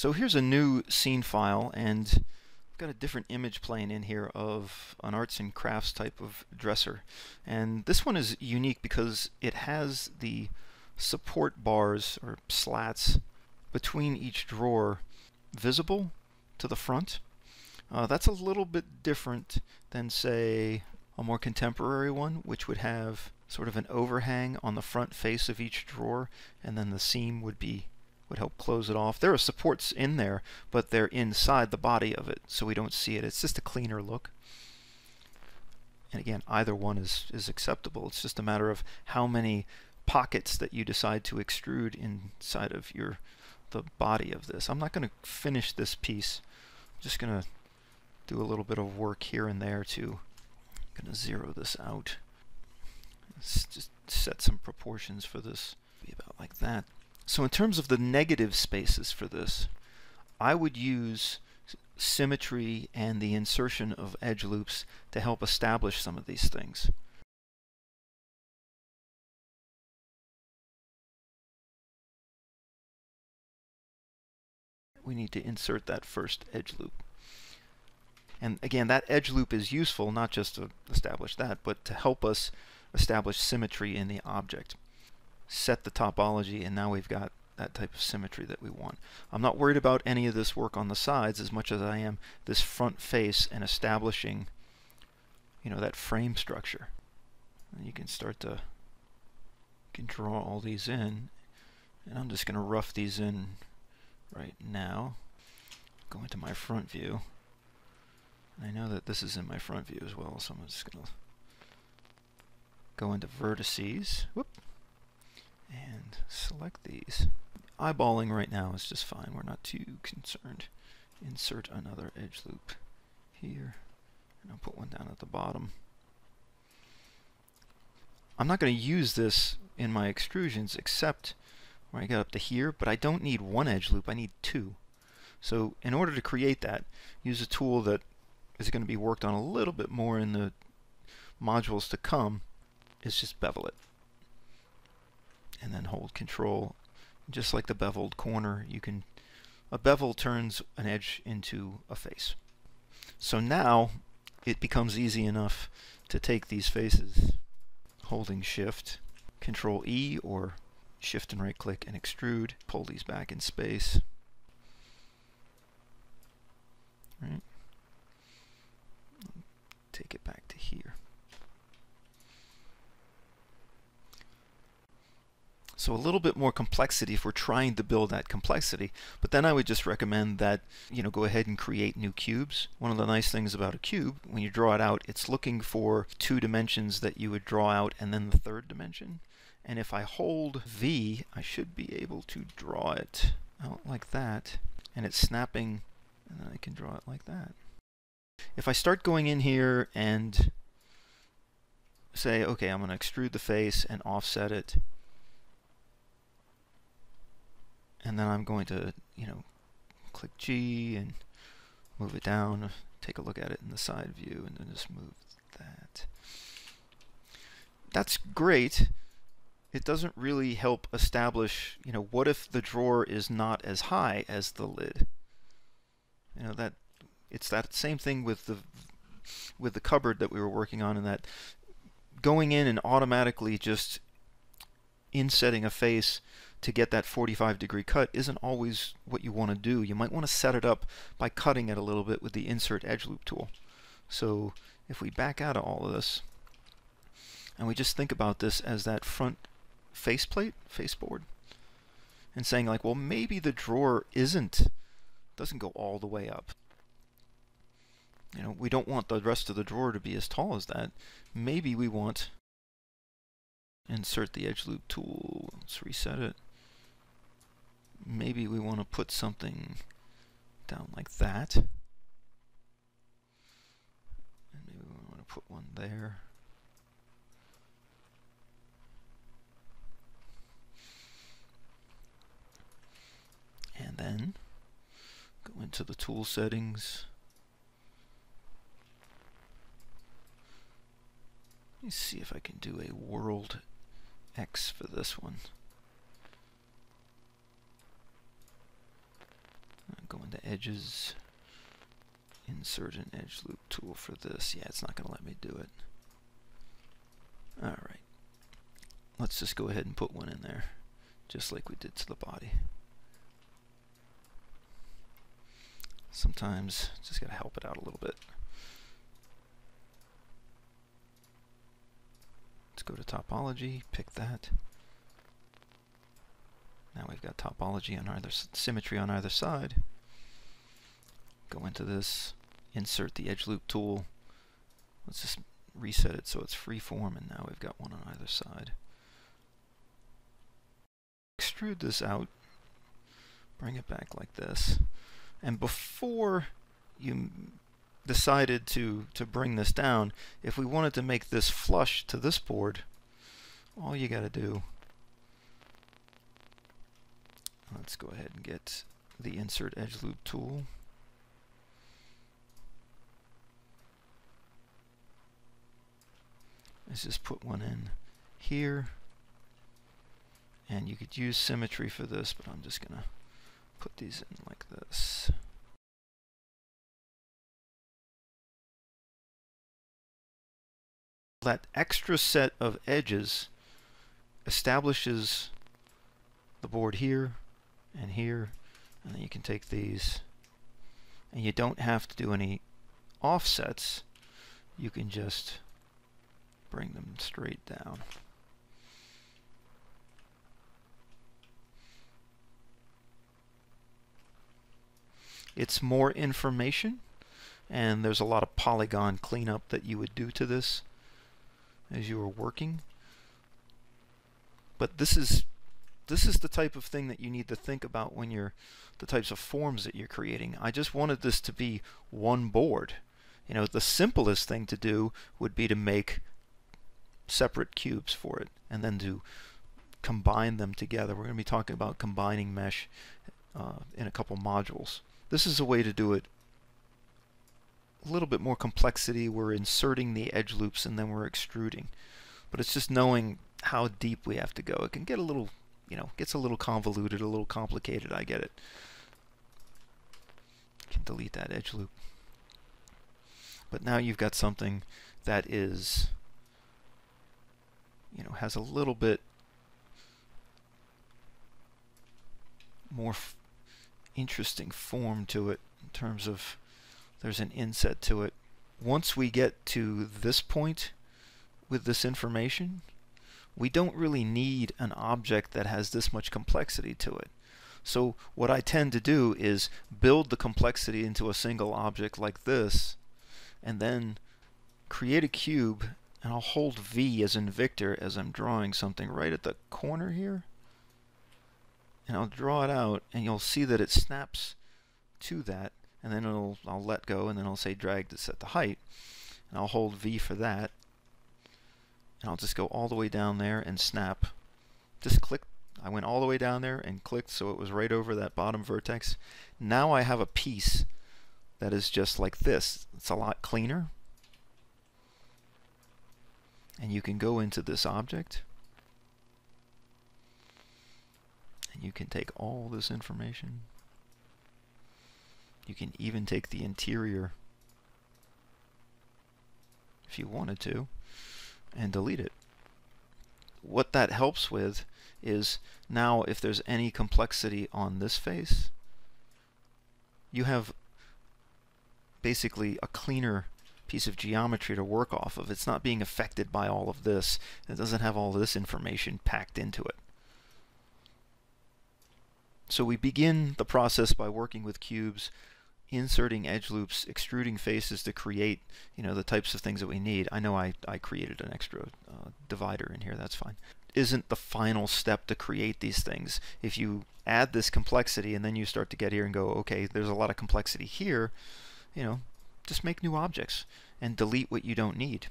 So here's a new scene file, and I've got a different image plane in here of an arts and crafts type of dresser. And this one is unique because it has the support bars or slats between each drawer visible to the front. That's a little bit different than, say, a more contemporary one, which would have sort of an overhang on the front face of each drawer, and then the seam would help close it off. There are supports in there, but they're inside the body of it, so we don't see it. It's just a cleaner look. And again, either one is acceptable. It's just a matter of how many pockets that you decide to extrude inside of the body of this. I'm not going to finish this piece. I'm just going to do a little bit of work here and there to going to zero this out. Let's just set some proportions for this. Be about like that. So in terms of the negative spaces for this, I would use symmetry and the insertion of edge loops to help establish some of these things. We need to insert that first edge loop. And again, that edge loop is useful not just to establish that, but to help us establish symmetry in the object. Set the topology, and now we've got that type of symmetry that we want. I'm not worried about any of this work on the sides as much as I am this front face and establishing, that frame structure. And you can start to draw all these in, and I'm just going to rough these in right now. Go into my front view. I know that this is in my front view as well, so I'm just going to go into vertices. Whoop. And select these. Eyeballing right now is just fine. We're not too concerned. Insert another edge loop here, and I'll put one down at the bottom. I'm not going to use this in my extrusions except when I get up to here, but I don't need one edge loop, I need two. So in order to create that, use a tool that is going to be worked on a little bit more in the modules to come, is just bevel it. And then hold Control. Just like the beveled corner, a bevel turns an edge into a face. So now it becomes easy enough to take these faces, holding Shift, Control E, or Shift and right click and extrude, pull these back in space. Right. Take it back to here. So a little bit more complexity if we're trying to build that complexity, but then I would just recommend that go ahead and create new cubes. One of the nice things about a cube, when you draw it out, it's looking for two dimensions that you would draw out and then the third dimension. And if I hold V, I should be able to draw it out like that, and it's snapping, and then I can draw it like that. If I start going in here and say, okay, I'm going to extrude the face and offset it, and then I'm going to, click G and move it down, take a look at it in the side view, and then just move that. That's great. It doesn't really help establish, what if the drawer is not as high as the lid? It's that same thing with the cupboard that we were working on, and that going in and automatically just insetting a face to get that 45-degree cut isn't always what you want to do. You might want to set it up by cutting it a little bit with the Insert Edge Loop tool. So if we back out of all of this, and we just think about this as that front faceplate, faceboard, and saying like, well, maybe the drawer doesn't go all the way up. We don't want the rest of the drawer to be as tall as that. Maybe we want insert the edge loop tool. Let's reset it. Maybe we want to put something down like that. And maybe we want to put one there. And then go into the tool settings. Let me see if I can do a world X for this one. edges. Insert an edge loop tool for this. Yeah, it's not going to let me do it. Alright. Let's just go ahead and put one in there, just like we did to the body. Sometimes just got to help it out a little bit. Let's go to topology, pick that. Now we've got topology on either symmetry on either side. Go into this, insert the edge loop tool. Let's just reset it so it's freeform, and now we've got one on either side. Extrude this out, bring it back like this, and before you decided to bring this down, if we wanted to make this flush to this board, all you got to do, let's go ahead and get the insert edge loop tool. Let's just put one in here, and you could use symmetry for this, but I'm just gonna put these in like this. That extra set of edges establishes the board here and here, and then you can take these, and you don't have to do any offsets. You can just bring them straight down. It's more information, and there's a lot of polygon cleanup that you would do to this as you were working. But this is the type of thing that you need to think about when you're the types of forms that you're creating. I just wanted this to be one board. You know, the simplest thing to do would be to make separate cubes for it and then to combine them together. We're going to be talking about combining mesh in a couple modules. This is a way to do it a little bit more complexity. We're inserting the edge loops and then we're extruding. But it's just knowing how deep we have to go. It can get a little, you know, gets a little convoluted, a little complicated. I get it. You can delete that edge loop. But now you've got something that is, you know, has a little bit more interesting form to it in terms of there's an inset to it. Once we get to this point with this information, we don't really need an object that has this much complexity to it. So what I tend to do is build the complexity into a single object like this, and then create a cube, and I'll hold V as in Victor as I'm drawing something right at the corner here. And I'll draw it out, and you'll see that it snaps to that, and then I'll let go, and then I'll say drag to set the height, and I'll hold V for that, and I'll just go all the way down there and snap. Just click. I went all the way down there and clicked so it was right over that bottom vertex. Now I have a piece that is just like this. It's a lot cleaner. And you can go into this object, and you can take all this information. You can even take the interior if you wanted to and delete it. What that helps with is now if there's any complexity on this face, you have basically a cleaner piece of geometry to work off of. It's not being affected by all of this. It doesn't have all this information packed into it. So we begin the process by working with cubes, inserting edge loops, extruding faces to create, you know, the types of things that we need. I know I created an extra divider in here, that's fine. Isn't the final step to create these things. If you add this complexity and then you start to get here and go, okay, there's a lot of complexity here, you know, just make new objects and delete what you don't need.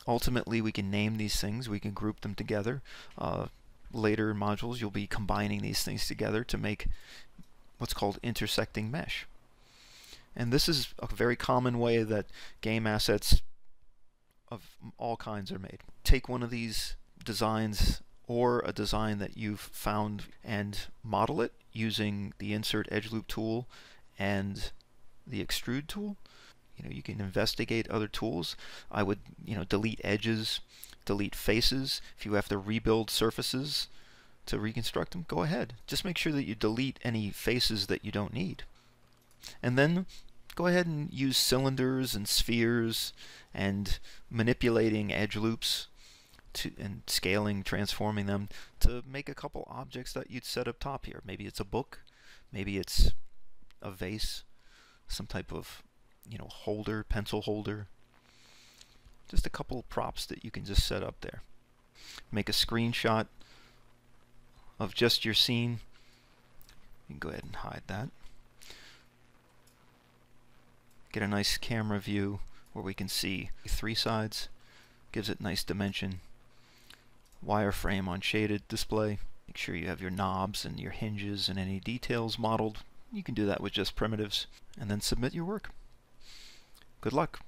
Ultimately, we can name these things, we can group them together. Later in modules, you'll be combining these things together to make what's called intersecting mesh. And this is a very common way that game assets of all kinds are made. Take one of these designs or a design that you've found and model it using the Insert Edge Loop tool and the Extrude tool. You can investigate other tools. I would, delete edges, delete faces. If you have to rebuild surfaces to reconstruct them, go ahead. Just make sure that you delete any faces that you don't need. And then go ahead and use cylinders and spheres and manipulating edge loops and scaling, transforming them to make a couple objects that you'd set up top here. Maybe it's a book, maybe it's a vase, some type of holder, pencil holder. Just a couple of props that you can just set up there. Make a screenshot of just your scene. You can go ahead and hide that. Get a nice camera view where we can see 3 sides. Gives it nice dimension. Wireframe on shaded display. Make sure you have your knobs and your hinges and any details modeled. You can do that with just primitives. And then submit your work. Good luck.